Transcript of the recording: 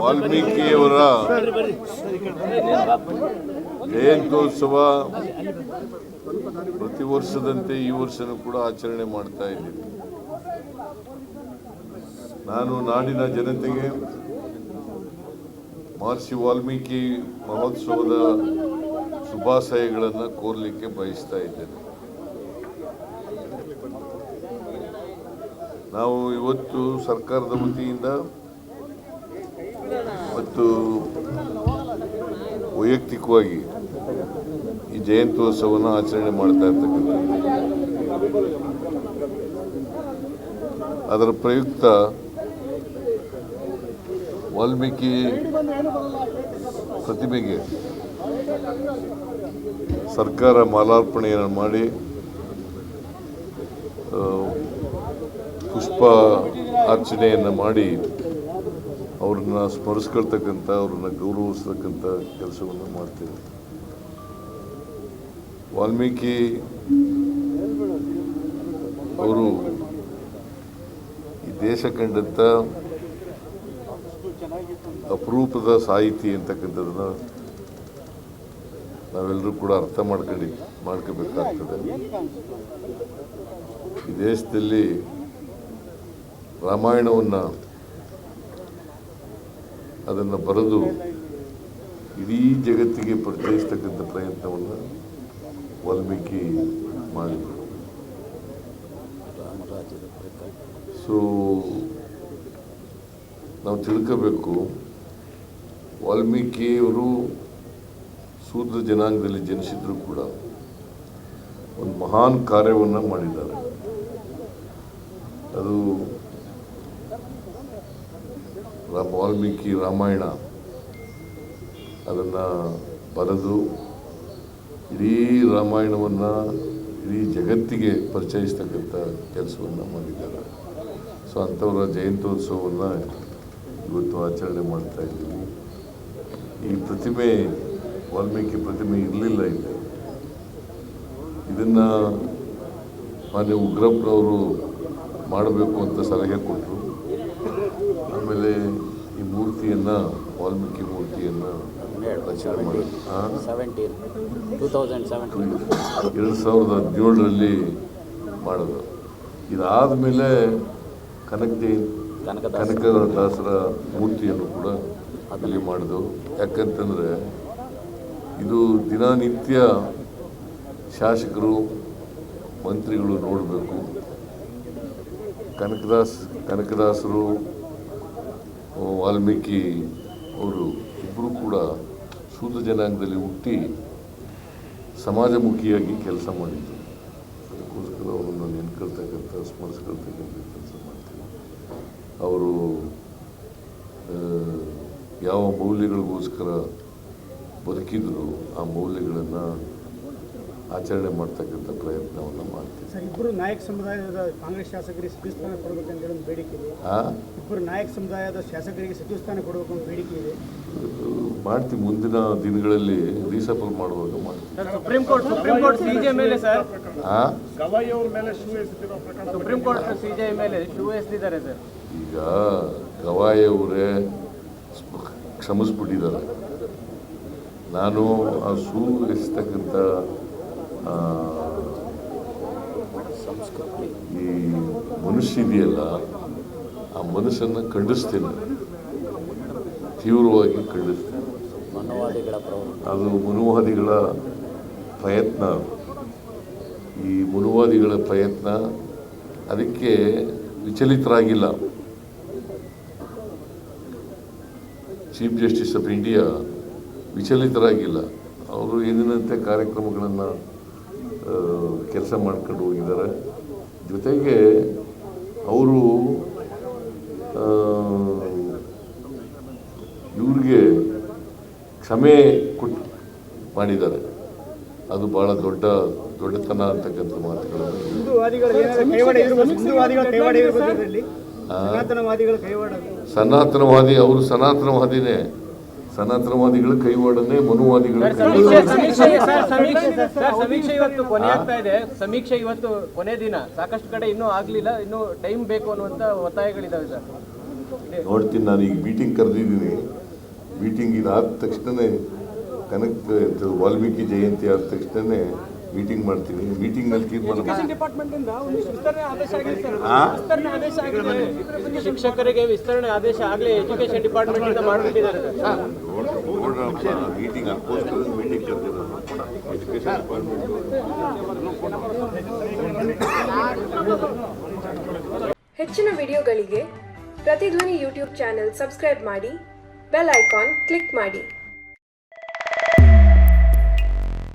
ವಾಲ್ಮೀಕಿಯವರ ಜಯಂತ್ಯೋತ್ಸವ ಪ್ರತಿ ವರ್ಷದಂತೆ ಈ ವರ್ಷನೂ ಕೂಡ ಆಚರಣೆ ಮಾಡ್ತಾ ಇದ್ದೀವಿ. ನಾನು ನಾಡಿನ ಜನತೆಗೆ ಮಹರ್ಷಿ ವಾಲ್ಮೀಕಿ ಮಹೋತ್ಸವದ ಶುಭಾಶಯಗಳನ್ನು ಕೋರಲಿಕ್ಕೆ ಬಯಸ್ತಾ ಇದ್ದೇನೆ. ನಾವು ಇವತ್ತು ಸರ್ಕಾರದ ವತಿಯಿಂದ ಮತ್ತು ವೈಯಕ್ತಿಕವಾಗಿ ಈ ಜಯಂತ್ಯೋತ್ಸವವನ್ನು ಆಚರಣೆ ಮಾಡ್ತಾ ಇರ್ತಕ್ಕಂಥದ್ದು. ಅದರ ಪ್ರಯುಕ್ತ ವಾಲ್ಮೀಕಿ ಪ್ರತಿಮೆಗೆ ಸರ್ಕಾರ ಮಾಲಾರ್ಪಣೆಯನ್ನು ಮಾಡಿ ಪುಷ್ಪ ಅರ್ಚನೆಯನ್ನು ಮಾಡಿ ಅವ್ರನ್ನ ಸ್ಮರಿಸ್ಕೊಳ್ತಕ್ಕಂಥ, ಅವ್ರನ್ನ ಗೌರವಿಸ್ತಕ್ಕಂಥ ಕೆಲಸವನ್ನು ಮಾಡ್ತೇವೆ. ವಾಲ್ಮೀಕಿ ಅವರು ಈ ದೇಶ ಕಂಡಂಥ ಅಪರೂಪದ ಸಾಹಿತಿ ಅಂತಕ್ಕಂಥದ್ದನ್ನು ನಾವೆಲ್ಲರೂ ಕೂಡ ಅರ್ಥ ಮಾಡ್ಕೋಬೇಕಾಗ್ತದೆ. ಈ ದೇಶದಲ್ಲಿ ರಾಮಾಯಣವನ್ನು ಅದನ್ನು ಬರೆದು ಇಡೀ ಜಗತ್ತಿಗೆ ಪರಿಚಯಿಸ್ತಕ್ಕಂಥ ಪ್ರಯತ್ನವನ್ನು ವಾಲ್ಮೀಕಿ ಮಾಡಿದರು. ಸೊ ನಾವು ತಿಳ್ಕೋಬೇಕು, ವಾಲ್ಮೀಕಿಯವರು ಶೂದ್ರ ಜನಾಂಗದಲ್ಲಿ ಜನಿಸಿದ್ರು ಕೂಡ ಒಂದು ಮಹಾನ್ ಕಾರ್ಯವನ್ನು ಮಾಡಿದ್ದಾರೆ. ಅದು ವಾಲ್ಮೀಕಿ ರಾಮಾಯಣ ಅದನ್ನು ಬರೆದು ಇಡೀ ರಾಮಾಯಣವನ್ನು ಇಡೀ ಜಗತ್ತಿಗೆ ಪರಿಚಯಿಸ್ತಕ್ಕಂಥ ಕೆಲಸವನ್ನು ಮಾಡಿದ್ದಾರೆ. ಸೊ ಅಂಥವರ ಜಯಂತ್ಯೋತ್ಸವವನ್ನು ಇವತ್ತು ಆಚರಣೆ ಮಾಡ್ತಾ ಇದ್ದೀವಿ. ಈ ಪ್ರತಿಮೆ, ವಾಲ್ಮೀಕಿ ಪ್ರತಿಮೆ ಇರಲಿಲ್ಲ ಇಲ್ಲಿ. ಇದನ್ನು ಮಾನ್ಯ ಉಗ್ರಪ್ಪನವರು ಮಾಡಬೇಕು ಅಂತ ಸಲಹೆ ಕೊಟ್ಟರು. ಆಮೇಲೆ ಈ ಮೂರ್ತಿಯನ್ನು, ವಾಲ್ಮೀಕಿ ಮೂರ್ತಿಯನ್ನು ರಚನೆ ಮಾಡಿ 2017ರಲ್ಲಿ ಮಾಡೋದು. ಇದಾದ ಮೇಲೆ ಕನಕದಾಸರ ಮೂರ್ತಿಯನ್ನು ಕೂಡ ಅಲ್ಲಿ ಮಾಡಿದೆವು. ಯಾಕಂತಂದರೆ ಇದು ದಿನನಿತ್ಯ ಶಾಸಕರು, ಮಂತ್ರಿಗಳು ನೋಡಬೇಕು. ಕನಕದಾಸರು, ವಾಲ್ಮೀಕಿ ಅವರು ಇಬ್ಬರು ಕೂಡ ಶೂದ್ರ ಜನಾಂಗದಲ್ಲಿ ಹುಟ್ಟಿ ಸಮಾಜಮುಖಿಯಾಗಿ ಕೆಲಸ ಮಾಡಿದ್ರು. ಅದಕ್ಕೋಸ್ಕರ ಅವರನ್ನು ನೆನ್ಕೊಳ್ತಕ್ಕಂಥ, ಸ್ಮರಿಸ್ಕೊಳ್ತಕ್ಕಂಥ ಕೆಲಸ ಮಾಡ್ತೀವಿ. ಅವರು ಯಾವ ಮೌಲ್ಯಗಳಿಗೋಸ್ಕರ ಬದುಕಿದ್ರು ಆ ಮೌಲ್ಯಗಳನ್ನು ಆಚರಣೆ ಮಾಡ್ತಕ್ಕಂಥ ಪ್ರಯತ್ನವನ್ನು ಮಾಡ್ತೀವಿ. ಸರ್, ಇಬ್ಬರು ನಾಯಕ ಸಮುದಾಯದ ಕಾಂಗ್ರೆಸ್ ಶಾಸಕರಿಗೆ ಸಚಿವ ಸ್ಥಾನ ಕೊಡಬೇಕಂತ ಹೇಳಿ ಒಂದು ಬೇಡಿಕೆ ಇದೆ. ಇಬ್ಬರು ನಾಯಕ ಸಮುದಾಯದ ಶಾಸಕರಿಗೆ ಸಚಿವ ಸ್ಥಾನ ಕೊಡಬೇಕು ಅಂತ ಬೇಡಿಕೆ ಇದೆ. ಮಾಡ್ತೀವಿ. ಮುಂದಿನ ದಿನಗಳಲ್ಲಿ ರೀಸಫಲ್ ಮಾಡುವಾಗ ಮಾಡ್ತೀವಿ. ಸುಪ್ರೀಂ ಕೋರ್ಟ್ ಸಿಜೆ ಮೇಲೆ ಸರ್, ಗವಾಯಿ ಅವರ ಮೇಲೆ ಶೂ ಎಸೆದಿರೋ ಪ್ರಕರಣ, ಸುಪ್ರೀಂ ಕೋರ್ಟ್ ಸಿಜೆ ಮೇಲೆ ಶೂ ಎಸೆದಿದ್ದಾರೆ ಸರ್. ಈಗ ಗವಾಯಿ ಅವರೇ ಕ್ಷಮಿಸ್ಬಿಟ್ಟಿದ್ದಾರೆ. ನಾನು ಆ ಶೂ ಎಸೆತಕ್ಕಂಥ ಈ ಮನುಷ್ಯ ಇದೆಯಲ್ಲ, ಆ ಮನಸ್ಸನ್ನು ಖಂಡಿಸ್ತೇನೆ, ತೀವ್ರವಾಗಿ ಖಂಡಿಸ್ತೇನೆ. ಅದು ಮನುವಾದಿಗಳ ಪ್ರಯತ್ನ. ಈ ಮನುವಾದಿಗಳ ಪ್ರಯತ್ನ, ಅದಕ್ಕೆ ವಿಚಲಿತರಾಗಿಲ್ಲ. ಚೀಫ್ ಜಸ್ಟಿಸ್ ಆಫ್ ಇಂಡಿಯಾ ವಿಚಲಿತರಾಗಿಲ್ಲ. ಅವರು ಎಂದಿನಂತೆ ಕಾರ್ಯಕ್ರಮಗಳನ್ನು ಕೆಲಸ ಮಾಡ್ಕೊಂಡು ಹೋಗಿದ್ದಾರೆ. ಜೊತೆಗೆ ಅವರು ಇವ್ರಿಗೆ ಕ್ಷಮೆ ಮಾಡಿದ್ದಾರೆ. ಅದು ಭಾಳ ದೊಡ್ಡತನ ಅಂತಕ್ಕಂಥ ಮಾತುಗಳನ್ನು. ಸನಾತನವಾದಿ, ಅವರು ಸನಾತನವಾದಿನೇ. ಸನಾತನವಾದಿಗಳ ಕೈವಾಡನೆ, ಮನುವಾದಿಗಳ ಸಮೀಕ್ಷೆ ಇವತ್ತು ಕೊನೆ ದಿನ. ಸಾಕಷ್ಟು ಕಡೆ ಇನ್ನೂ ಆಗ್ಲಿಲ್ಲ, ಇನ್ನೂ ಟೈಮ್ ಬೇಕು ಅನ್ನುವಂತ ಒತ್ತಾಯಗಳಿದಾವೆ ಸರ್. ನೋಡ್ತೀನಿ. ನಾನು ಈಗ ಮೀಟಿಂಗ್ ಕರೆದಿದ್ದೀನಿ. ಮೀಟಿಂಗ್ ಇದಾದ ತಕ್ಷಣವೇ ವಾಲ್ಮೀಕಿ ಜಯಂತಿ ಆದ ತಕ್ಷಣವೇ ಮೀಟಿಂಗ್ ಮಾಡ್ತೀನಿ. ಮೀಟಿಂಗ್ನಲ್ಲಿ ತೀರ್ಮಾನ ಶಿಕ್ಷಕರಿಗೆ ವಿಸ್ತರಣೆ ಆದೇಶ ಆಗಲಿ ಎಜುಕೇಶನ್ ಡಿಪಾರ್ಟ್ಮೆಂಟ್ ಇಂದ ಮಾಡಿಬಿಟ್ಟಿದ್ದಾರೆ. ನೋಡೋಣ, ಮೀಟಿಂಗ್ ಅದಕ್ಕೋಸ್ಕರ ಮೀಟಿಂಗ್ ಕರೆದಿರೋದು ಎಜುಕೇಶನ್ ಡಿಪಾರ್ಟ್ಮೆಂಟ್. ಹೆಚ್ಚಿನ ವಿಡಿಯೋಗಳಿಗೆ ಪ್ರತಿಧ್ವನಿ ಯೂಟ್ಯೂಬ್ ಚಾನೆಲ್ ಸಬ್ಸ್ಕ್ರೈಬ್ ಮಾಡಿ, ಬೆಲ್ ಐಕಾನ್ ಕ್ಲಿಕ್ ಮಾಡಿ.